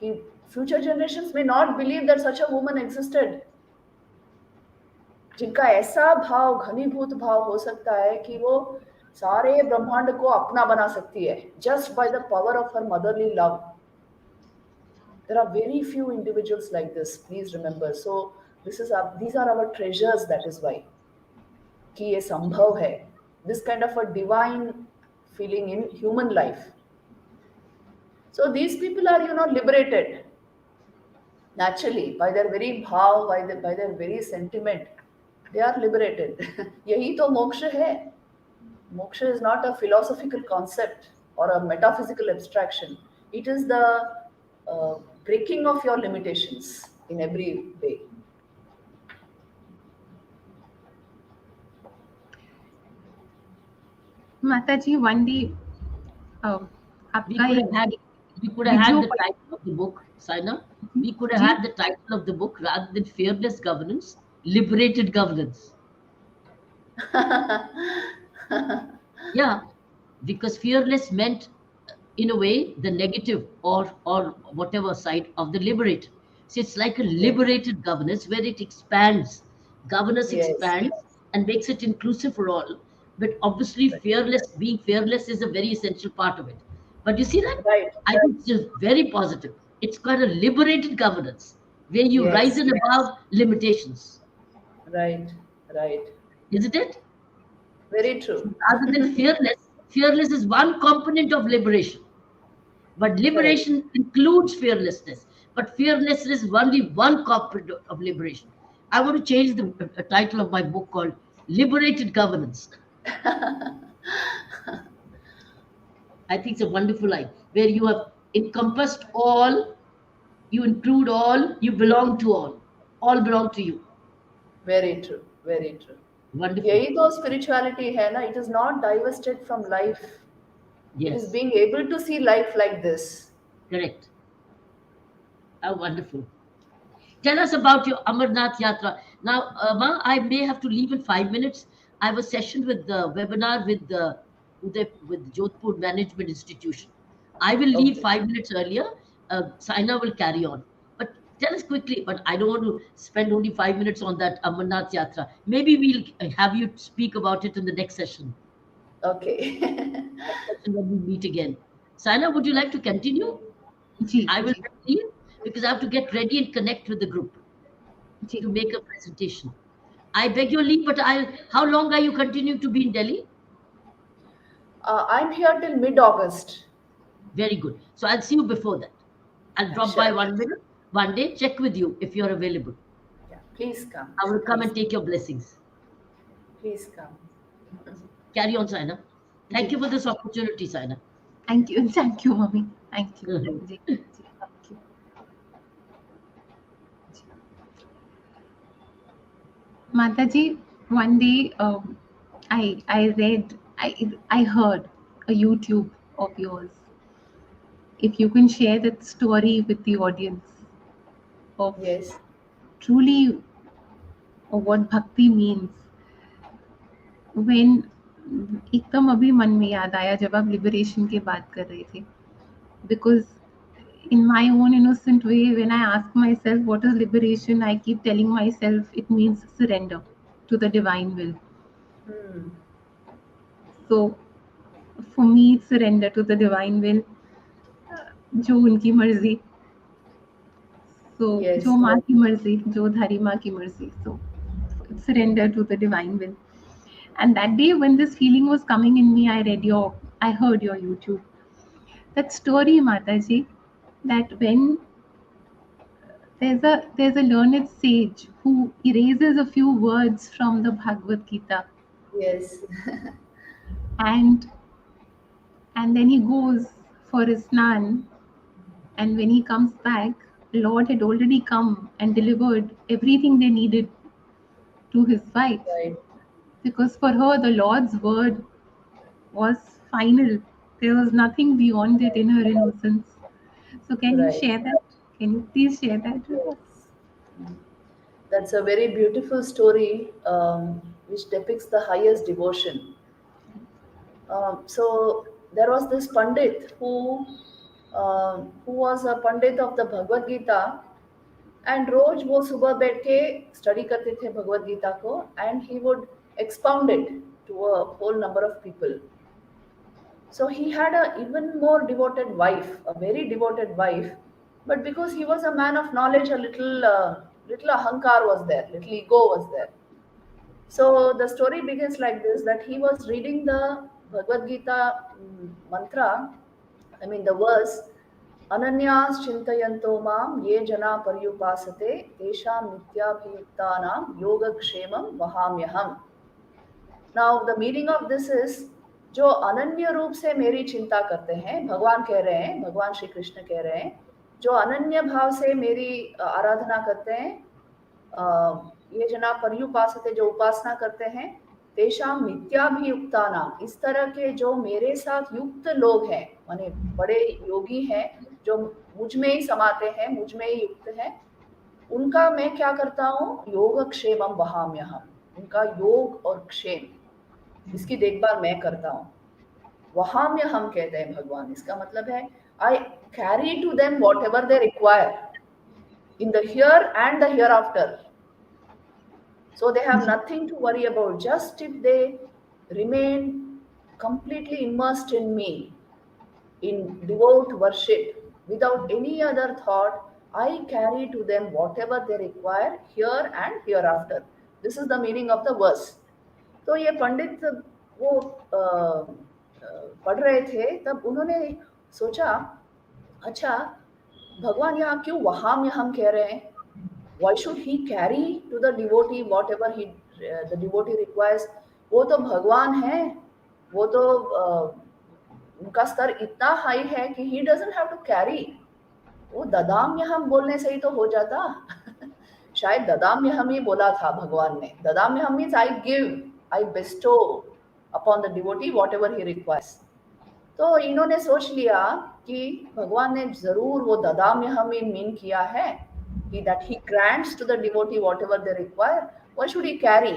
कि future generations may not believe that such a woman existed. जिनका ऐसा भाव, घनीभूत भाव हो सकता है कि वो सारे ब्रह्मांड को अपना बना सकती है, just by the power of her motherly love. There are very few individuals like this, please remember. So these are our treasures, that is why कि ये संभव है. This kind of a divine feeling in human life. So these people are, liberated naturally by their very bhav, by their very sentiment. They are liberated. यही तो मोक्ष है. Moksha is not a philosophical concept or a metaphysical abstraction. It is the breaking of your limitations in every way. Mataji, one day, We आपका could एक have had we could have had video the title of the book, Saina. We could have ji had the title of the book rather than Fearless Governance, Liberated Governance. Yeah, because fearless meant, in a way, the negative or whatever side of the liberate. So it's like a Yes, liberated governance where it expands, governance yes, expands and makes it inclusive for all. But obviously, being fearless is a very essential part of it. But you see that? right, I think it's just very positive. It's got a liberated governance where you rise yes, and above limitations, right, right. isn't it? Very true. Rather than fearless, fearless is one component of liberation. But Correct. liberation includes fearlessness. But fearlessness is only one component of liberation. I want to change the title of my book called Liberated Governance. I think it's a wonderful line where you have encompassed all, you include all, you belong to all belong to you. Very true. Very true. Wonderful. यही तो spirituality है ना. It is not divested from life. It is Yes, being able to see life like this. correct. How wonderful. Tell us about your Amarnath Yatra. Now, Ma, I may have to leave in 5 minutes. I have a session with the webinar with with Jodhpur Management Institution. I will leave Okay. 5 minutes earlier. Saina will carry on. But tell us quickly. But I don't want to spend only 5 minutes on that Amarnath Yatra. Maybe we'll have you speak about it in the next session. Okay. Next session when we meet again. Saina, would you like to continue? Ji I will ji leave. because I have to get ready and connect with the group ji. to make a presentation. I beg your leave, but I'll. How long are you continuing to be in Delhi? I'm here till mid-August. Very good. So I'll see you before that. I'll drop by Sure. 1 minute, one day, check with you if you're available. Yeah, please come. I will come Please, and take your blessings. please come. Carry on, Saina. Thank ji. you for this opportunity, Saina. Thank you, mummy. Thank you. Mhm. Ji, ji, thank you. Ji. Mataji, one day I heard a YouTube of yours. If you can share that story with the audience of Yes. truly what bhakti means, when एकदम अभी मन में याद आया जब आप liberation की बात कर रहे थे, because in my own innocent way, when I ask myself what is liberation, I keep telling myself it means surrender to the divine will. Hmm. So for me, it's surrender to the divine will, जो उनकी मर्जी, so जो Yes. माँ की मर्जी, जो धारी माँ की मर्जी, so surrender to the divine will. And that day when this feeling was coming in me, I heard your YouTube. That story, Mataji, that when there's a learned sage who erases a few words from the Bhagavad Gita, Yes. and then he goes for his snan, and when he comes back, Lord had already come and delivered everything they needed to his wife, Right. because for her the Lord's word was final. There was nothing beyond it in her innocence. So can you Right. share that? Can you please share that with us? Yes. That's a very beautiful story, which depicts the highest devotion. So there was this Pandit who was a Pandit of the Bhagavad Gita, and रोज वो सुबह बैठ के study करते थे भगवत गीता को, and he would expound it to a whole number of people. So he had a even more devoted wife, a very devoted wife, but because he was a man of knowledge, a little ahankar was there, little ego was there. So the story begins like this: that he was reading the Bhagavad Gita mantra, I mean the verse, Ananyas chintayanto mam ye jana paryupasate tesham nityabhiyuktanam yogakshemam vahamyaham. Now the meaning of this is, जो अनन्य रूप से मेरी चिंता करते हैं, भगवान कह रहे हैं, भगवान श्री कृष्ण कह रहे हैं, जो अनन्य भाव से मेरी आराधना करते हैं, ये जना पर्युपासते, जो उपासना करते हैं, तेषाम नित्याभियुक्ता नाम, इस तरह के जो मेरे साथ युक्त लोग हैं, माने बड़े योगी हैं, जो मुझ में ही समाते हैं, मुझ में ही युक्त हैं, उनका मैं क्या करता हूँ, योगक्षेमम वहाम्यहम, उनका योग और क्षेम, इसकी देखभाल मैं करता हूँ. वहां में हम कहते हैं भगवान, इसका मतलब है I carry to them whatever they require in the here and the hereafter. So they have nothing to worry about, just if they remain completely immersed in me, in devout worship, without any other thought, I carry to them whatever they require here and hereafter. This is the meaning of the verse. तो ये पंडित वो पढ़ रहे थे, तब उन्होंने सोचा, अच्छा भगवान यहाँ क्यों वहाम यहम कह रहे हैं, why should he carry to the devotee whatever the devotee requires. वो तो भगवान है, वो तो उनका स्तर इतना हाई है कि he doesn't have to carry. वो ददाम्य हम बोलने से ही तो हो जाता. शायद ददाम्य हम ही बोला था भगवान ने. ददाम्य हम means I give, I Bairstow upon the devotee what ever he requires. तो इन्होंने सोच लिया कि भगवान ने जरूर वो ददाम्य हम मीन किया है कि that he grants to the devotee whatever they require. Why should he carry,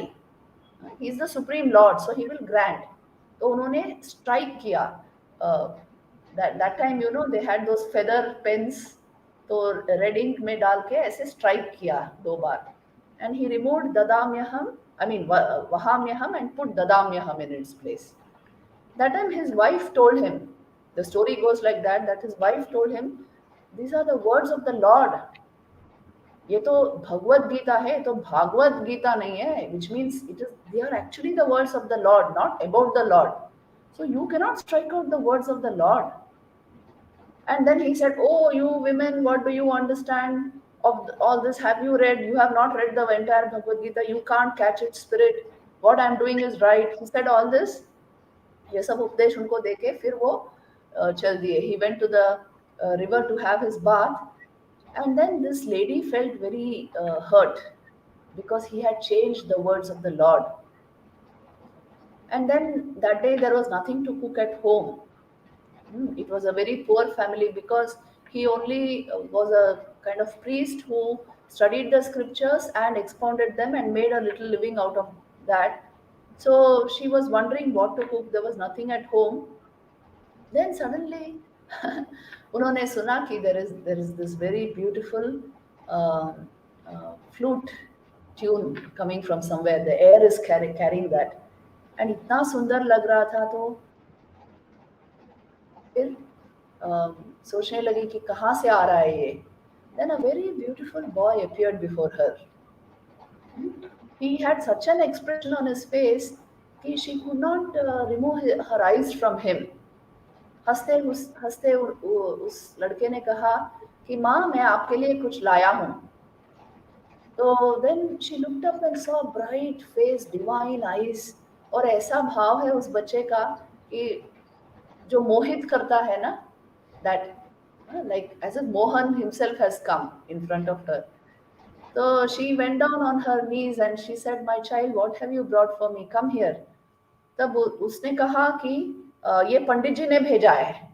he is the supreme lord, so he will grant. तो उन्होंने स्ट्राइक किया. that time they had those feather pens, तो red ink में डाल के ऐसे strike किया 2 बार, and he removed dadamyaham, I mean vahamyaham, and put dadamyaham in its place. That time his wife told him, the story goes like that his wife told him, These are the words of the Lord. ये तो भगवत गीता है, ये तो भागवत गीता नहीं है, which means it is they are actually the words of the Lord, not about the Lord. So you cannot strike out the words of the Lord. And then he said, "Oh, you women, what do you understand of all this? Have you read? You have not read the entire Bhagavad Gita. You can't catch its spirit. What I'm doing is right." He said all this. ये सब उपदेश उनको देके फिर वो चल दिए. He went to the river to have his bath, and then this lady felt very hurt because he had changed the words of the Lord. And then that day there was nothing to cook at home. It was a very poor family because he only was a kind of priest who studied the scriptures and expounded them and made a little living out of that. So she was wondering what to cook. There was nothing at home. Then suddenly उन्होंने सुना कि there is this very beautiful uh, flute tune coming from somewhere. The air is carrying that, and इतना सुंदर लग रहा था. तो फिर सोचने लगी कि कहाँ से आ रहा है ये. Then a very beautiful boy appeared before her. He had such an expression on his face कि she could not remove her eyes from him. हंसते उस लड़के ने कहा कि माँ मैं आपके लिए कुछ लाया हूँ. तो then she looked up and saw bright face, divine eyes, और ऐसा भाव है उस बच्चे का कि जो मोहित करता है ना, that like as if Mohan himself has come in front of her. So she went down on her knees and she said, "My child, what have you brought for me? Come here." तब उसने कहा कि ये पंडित जी ने भेजा है.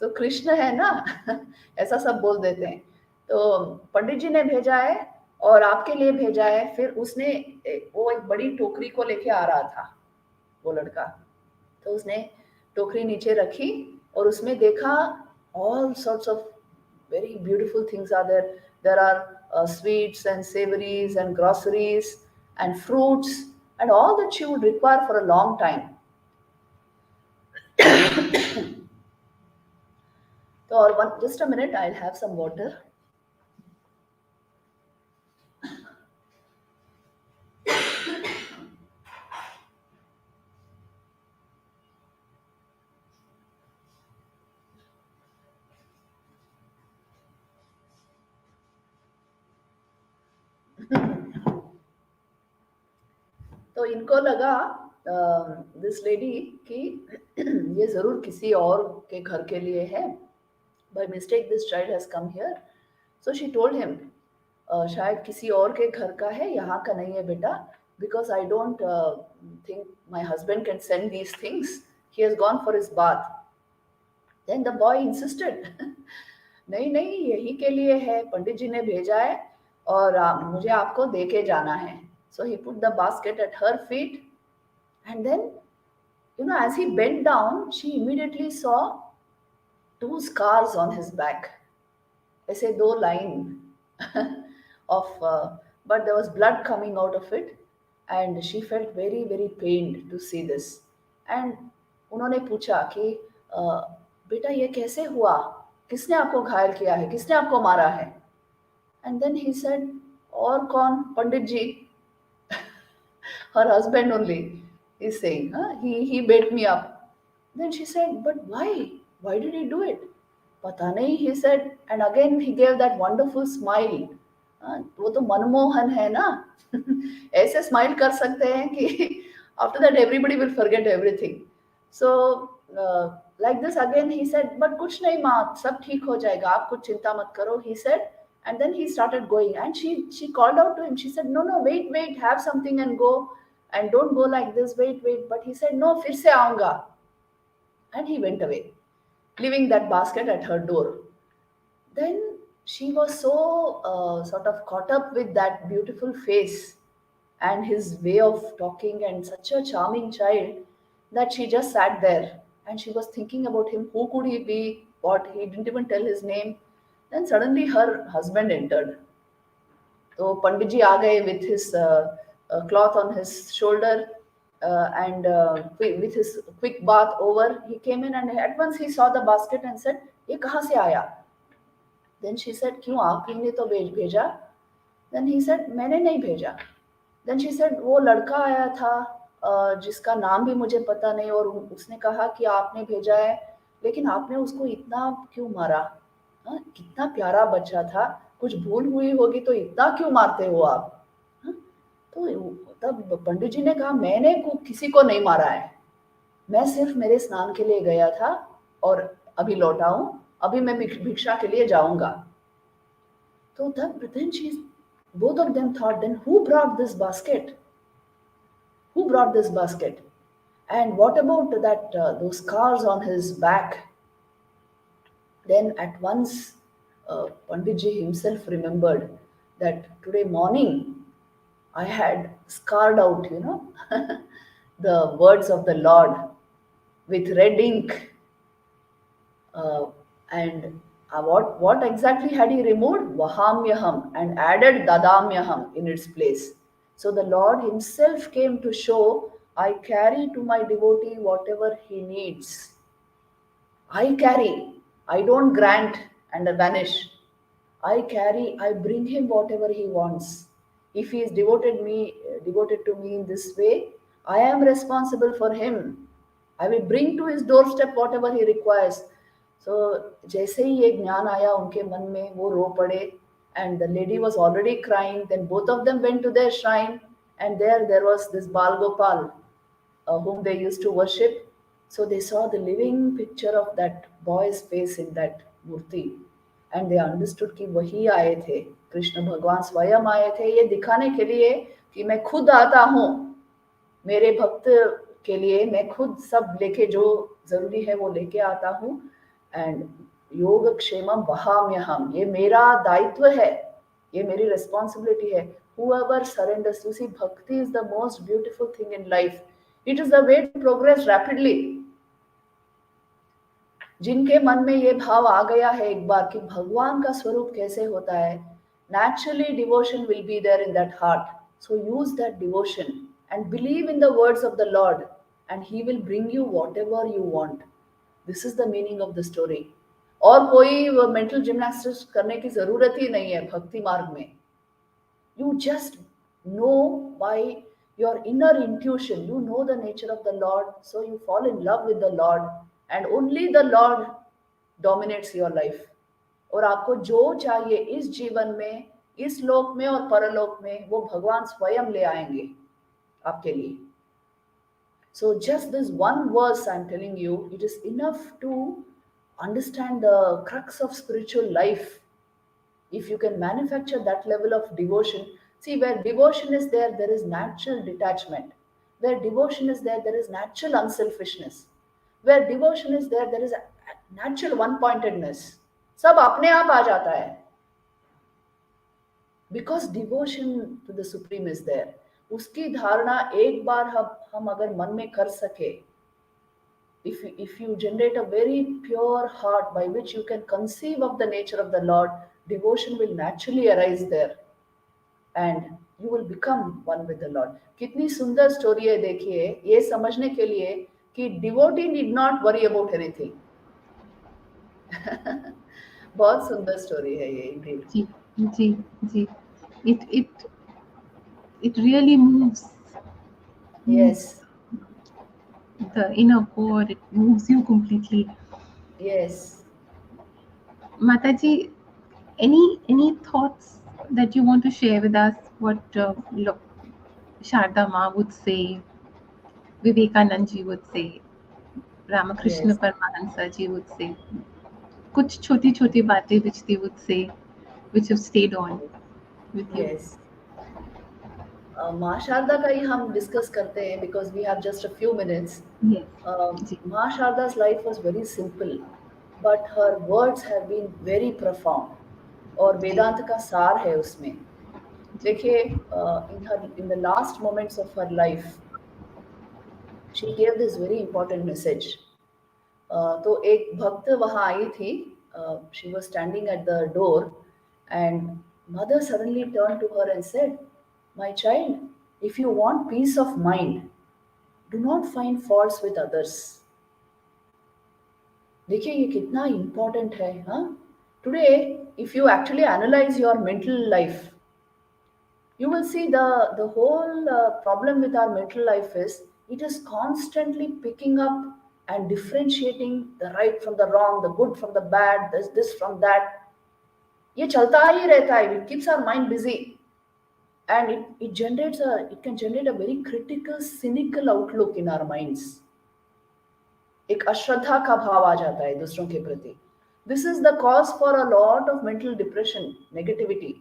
तो कृष्ण है ना, ऐसा सब बोल देते हैं. तो पंडित जी ने भेजा है और आपके लिए भेजा है. फिर उसने वो एक बड़ी टोकरी को लेके आ रहा था वो लड़का. तो उसने टोकरी नीचे रखी और उसमें देखा all sorts of very beautiful things are there. There are sweets and savories and groceries and fruits and all that she would require for a long time. So just a minute, I'll have some water. तो इनको लगा this lady कि ये जरूर किसी और के घर के लिए है. By mistake this child has come here. So she told him, शायद किसी और के घर का है, यहाँ का नहीं है बेटा, because I don't think my husband can send these things. He has gone for his bath. Then the boy insisted, नहीं नहीं यही के लिए है, पंडित जी ने भेजा है और मुझे आपको दे के जाना है. So he put the basket at her feet, and then, as he bent down, she immediately saw 2 scars on his back. ऐसे 2 line of, but there was blood coming out of it, and she felt very very pained to see this. And उन्होंने पूछा कि बेटा ये कैसे हुआ, किसने आपको घायल किया है, किसने आपको मारा है. And then he said, और कौन, पंडित जी. Her husband only is saying, he beat me up. Then she said, but why did he do it? Pata nahi, he said. And again he gave that wonderful smile. वो तो मनमोहन है ना. ऐसे smile कर सकते हैं कि after that everybody will forget everything. So like this again he said, but कुछ नहीं माँ, सब ठीक हो जाएगा, आप कुछ चिंता मत करो, he said. And then he started going, and she called out to him. She said, no, wait, have something and go, and don't go like this, wait. But he said, no, फिर से आऊंगा. And he went away, leaving that basket at her door. Then she was so sort of caught up with that beautiful face and his way of talking, and such a charming child, that she just sat there and she was thinking about him. Who could he be? What? He didn't even tell his name. Then suddenly her husband entered. तो पंडित जी आ गए with his cloth on his shoulder, and with his quick bath over. He came in and at once he saw the basket and said, ये कहाँ से आया? Then she said, क्यों आप ही ने तो भेजा? Then he said, मैंने नहीं भेजा. Then she said, वो लड़का आया था जिसका नाम भी मुझे पता नहीं, और उसने कहा कि आपने भेजा है, लेकिन आपने उसको इतना क्यों मारा? हाँ, कितना प्यारा बच्चा था, कुछ भूल हुई होगी तो इतना क्यों मारते हो आप? हाँ, तो तब पंडित जी ने कहा, मैंने किसी को नहीं मारा है, मैं सिर्फ मेरे स्नान के लिए गया था और अभी लौटा हूं, अभी मैं भिक्षा के लिए जाऊंगा. तो तब then both of them thought, then who brought this basket? Who brought this basket? And what about that those scars on his back? Then at once Panditji himself remembered that today morning I had scarred out, the words of the Lord with red ink. Uh, and what exactly had he removed? Vahamyaham, and added Dadamyaham in its place. So the Lord Himself came to show, I carry to my devotee whatever he needs. I carry, I don't grant and vanish. I carry, I bring him whatever he wants. If he is devoted to me in this way, I am responsible for him. I will bring to his doorstep whatever he requires. So जैसे ही ये ज्ञान आया उनके मन में, वो रो पड़े, and the lady was already crying. Then both of them went to their shrine, and there was this Bal Gopal whom they used to worship. So they saw the living picture of that boy's face in that murti, and they understood कि वही आए थे, कृष्ण भगवान स्वयं आए थे ये दिखाने के लिए कि मैं खुद आता हूँ मेरे भक्त के लिए, मैं खुद सब लेके जो जरूरी है वो लेके आता हूँ. एंड योग क्षेमम वहाम्यहम, ये मेरा दायित्व है, ये मेरी रिस्पॉन्सिबिलिटी है. Whoever surrenders, you see, bhakti is the most beautiful thing in life. It is the way to progress rapidly. जिनके मन में ये भाव आ गया है एक बार कि भगवान का स्वरूप कैसे होता है, naturally devotion will be there in that heart. So use that devotion and believe in the words of the Lord, and He will bring you whatever you want. This is the meaning of the story. और कोई mental gymnastics करने की जरूरत ही नहीं है भक्ति मार्ग में. You just know by your inner intuition, you know the nature of the Lord, so you fall in love with the Lord, and only the Lord dominates your life. और आपको जो चाहिए इस जीवन में, इस लोक में और परलोक में, वो भगवान स्वयं ले आएंगे आपके लिए. So just this one verse I'm telling you, it is enough to understand the crux of spiritual life. If you can manufacture that level of devotion, see, where devotion is there, there is natural detachment. Where devotion is there, there is natural unselfishness. Where devotion is there, there is a natural one pointedness. सब अपने आप आ जाता है. Because devotion to the Supreme is there. उसकी धारणा एक बार हम अगर मन में कर सके, if you generate a very pure heart by which you can conceive of the nature of the Lord, devotion will naturally arise there, and you will become one with the Lord. कितनी सुंदर story है, देखिए, ये समझने के लिए कि devotee need not worry about anything. बहुत सुंदर स्टोरी है ये indeed. Ji ji ji. It really moves Yes, the inner core. It moves you completely. yes. Mataji, any thoughts that you want to share with us? What Sharda Ma would say, Vivekanand ji would say, Ramakrishna Yes, Paramahansa ji would say. कुछ छोटी छोटी बातें which they would say, which have stayed on with you. yes. माँ शारदा का ही हम discuss करते हैं because we have just a few minutes. Yes. जी. माँ शारदा's life was very simple, but her words have been very profound. और वेदांत का सार है उसमें. देखिए, in the last moments of her life, she gave this very important message. तो एक भक्त वहाँ आई थी. She was standing at the door, and mother suddenly turned to her and said, "My child, if you want peace of mind, do not find faults with others. देखिए ये कितना important है, हाँ? Today, if you actually analyze your mental life, you will see the whole problem with our mental life is it is constantly picking up and differentiating the right from the wrong, the good from the bad, this from that. ये चलता ही रहता है. It keeps our mind busy, and it can generate a very critical, cynical outlook in our minds. एक अश्रद्धा का भाव आ जाता है दूसरों के प्रति. This is the cause for a lot of mental depression, negativity.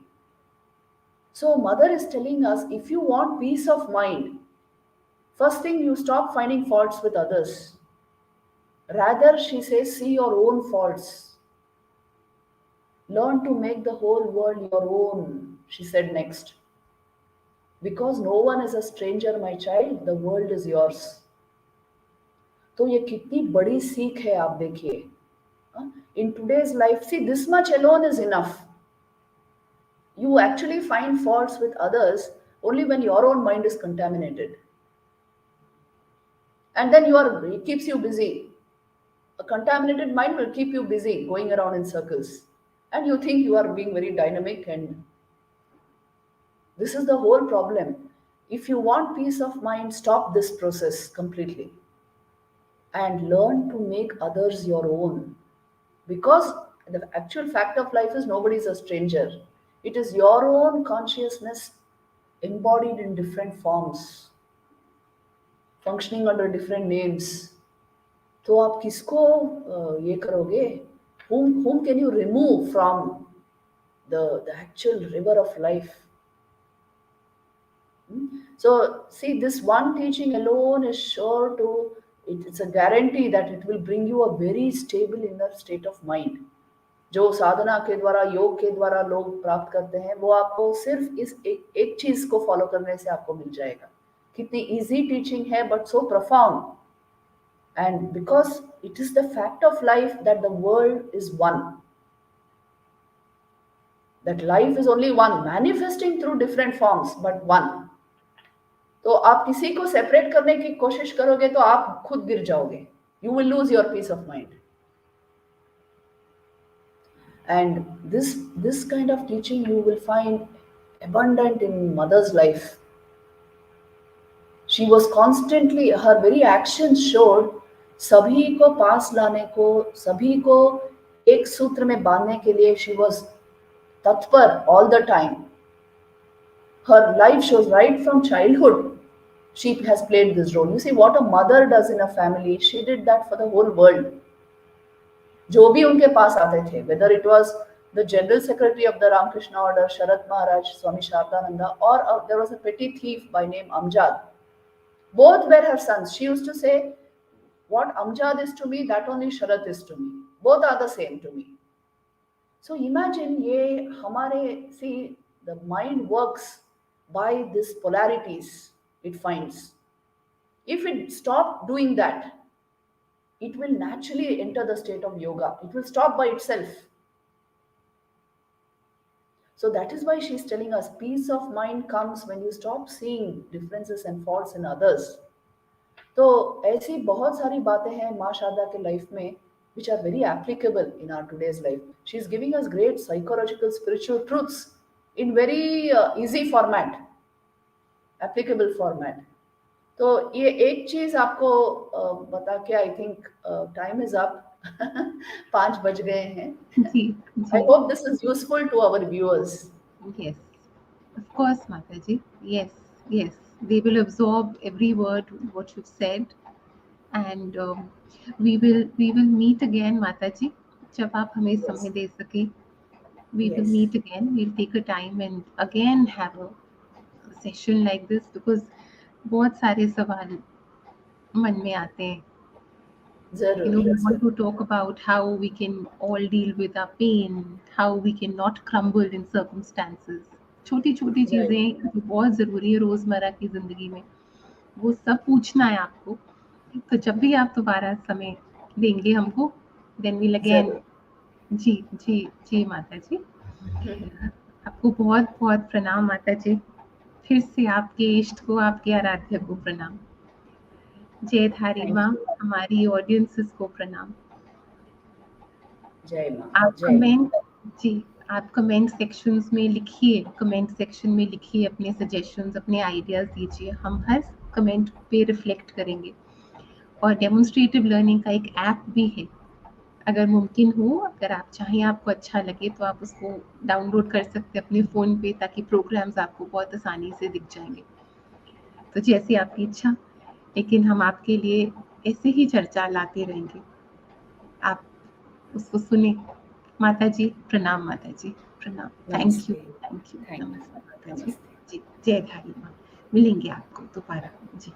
So mother is telling us, if you want peace of mind, first thing you stop finding faults with others. Rather, she says, see your own faults. Learn to make the whole world your own, she said next. Because no one is a stranger, my child, the world is yours. तो ये कितनी बड़ी सीख है, आप देखिए. In today's life, see, this much alone is enough. You actually find faults with others only when your own mind is contaminated. And then it keeps you busy. A contaminated mind will keep you busy going around in circles. And you think you are being very dynamic, and this is the whole problem. If you want peace of mind, stop this process completely and learn to make others your own. Because the actual fact of life is nobody is a stranger. It is your own consciousness embodied in different forms, functioning under different names. तो आप किसको ये करोगे? Whom can you remove from the actual river of life? So see, this one teaching alone is sure to, it's a guarantee that it will bring you a very stable inner state of mind. जो साधना के द्वारा, योग के द्वारा लोग प्राप्त करते हैं, वो आपको सिर्फ इस एक चीज को फॉलो करने से आपको मिल जाएगा. कितनी इजी टीचिंग है, but so profound. And because it is the fact of life that the world is one, that life is only one, manifesting through different forms, but one. तो आप किसी को सेपरेट करने की कोशिश करोगे तो आप खुद गिर जाओगे. You will lose your peace of mind. And this kind of teaching you will find abundant in mother's life. She was constantly, her very actions showed सभी को पास लाने को, सभी को एक सूत्र में बांधने के लिए she was तत्पर all the time. Her life shows right from childhood she has played this role. You see what a mother does in a family, she did that for the whole world. जो भी उनके पास आते थे, whether it was the general secretary of the Ramakrishna order, Sharat Maharaj, Swami Shardananda, or there was a petty thief by name Amjad. Both were her sons. She used to say, what Amjad is to me, that only Sharat is to me. Both are the same to me. So imagine, ye hamare, see, the mind works by these polarities it finds. If it stopped doing that, it will naturally enter the state of yoga. It will stop by itself. So that is why she's telling us peace of mind comes when you stop seeing differences and faults in others. तो ऐसी बहुत सारी बातें हैं माँ शारदा के life में which are very applicable in our today's life. She is giving us great psychological, spiritual truths in very easy format, applicable format. तो ये एक चीज आपको बता के I think time is up. 5 बज गए हैं. जी, I hope this is useful to our viewers. Yes, of course, Mataji. Yes, yes. They will absorb every word what you've said, and we will meet again, Mataji. जब आप हमें Yes. समय दे सके, we will Yes. meet again. We'll take a time and again have a session like this because बहुत सारे सवाल मन में आते हैं. जरूर. We want to talk about how we can all deal with our pain, how we can not crumble in circumstances. छोटी छोटी चीजें जो बहुत जरूरी है रोजमर्रा की जिंदगी में, वो सब पूछना है आपको. तो जब भी आप दोबारा समय देंगे हमको, then we'll again. जी जी जी माता जी, आपको बहुत बहुत प्रणाम माता जी. फिर से आपके इष्ट को, आपके आराध्य को प्रणाम. जयधारी माँ, हमारी ऑडियंसेस को प्रणाम. जय माँ, आप जय माँ। कमेंट, जी, आप कमेंट सेक्शंस में लिखिए, कमेंट सेक्शन में लिखिए अपने सजेशंस, अपने आइडियाज दीजिए, हम हर कमेंट पे रिफ्लेक्ट करेंगे। और डेमोन्स्ट्रेटिव लर्निंग का एक ऐप भी है, अगर मुमकिन हो, अगर आप चाहें, आपको अच्छा लगे तो आप उसको डाउनलोड कर सकते हैं अपने फ़ोन पे, ताकि प्रोग्राम्स आपको बहुत आसानी से दिख जाएंगे। तो जैसी आपकी इच्छा, लेकिन हम आपके लिए ऐसे ही चर्चा लाते रहेंगे, आप उसको सुने। माता जी प्रणाम, माता जी प्रणाम, थैंक यू, नमस्ते, थैंक यू, थैंक यू, नमस्ते माता जी। नमस्ते। जी, जय धारी माँ, मिलेंगे आपको दोबारा जी।